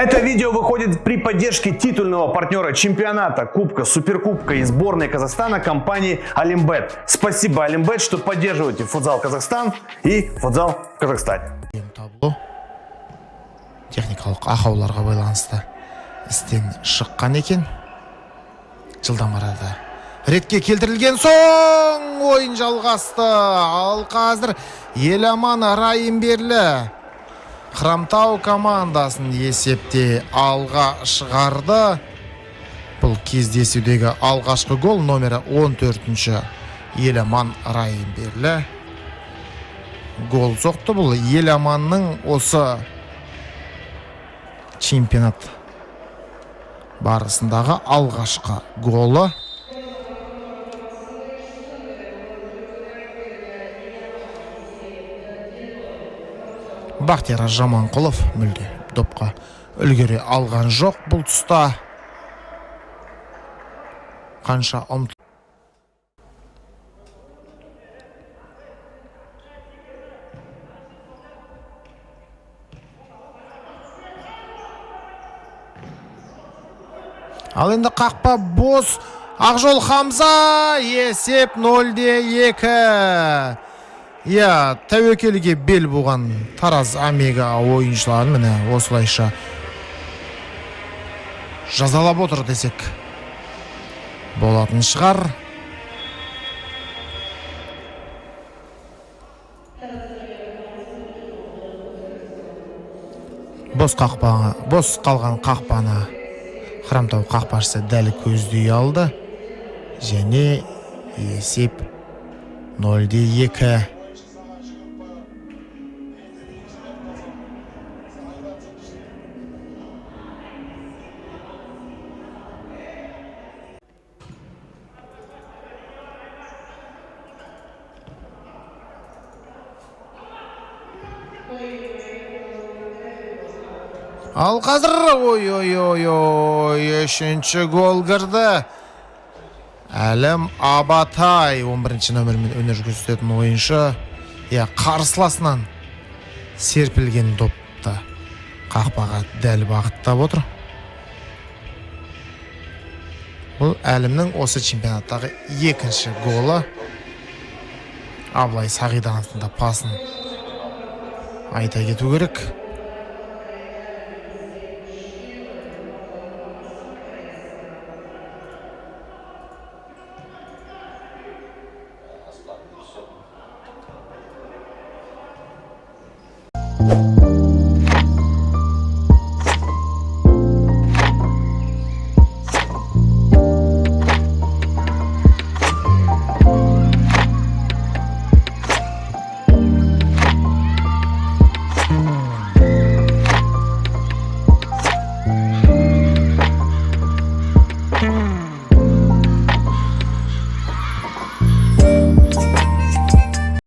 Это видео выходит при поддержке титульного партнера чемпионата, кубка, суперкубка и сборной Казахстана компании Олимбет. Спасибо, Олимбет, что поддерживаете футзал Казахстан и футзал в Казахстане. Техникалық ақауларға байланысты істен шыққан екен. Жылдам арада ретке келтірілген соң ойын жалғасты. Ал қазір Еламан Райымберлі Хромтау командасын есепте алға шығарды. Бұл кездесудегі алғашқы гол номері 14-ші Еламан Райымберлі гол соқты. Бұл Еламанның осы чемпионат барысындағы алғашқы голы. Бақтияр Жаманқұлов мүлде допқа үлгере алған жоқ бұл тұста. Қанша ұмтылды. Ал енді қақпа бос. Ақжол Хамза, есеп 0-2. Тәуекелге бел болған Тараз Омега ойыншыларын міне осылайша жазалап отыр десек болатын шығар. Бос қалған қақпаны Хромтау қақпашысы дәл көздей алды және есеп 0-2. Ал қазір үшінші гол кірді. Әлім Абатай 11-ші нөмірмен өнер көрсететін ойыншы қарсыласынан серпілген допты қақпаға дәл бағыттап отыр. Бұл Әлімнің осы чемпионаттағы екінші голы. Абылай Сағидановтың да пасын айта кету керек.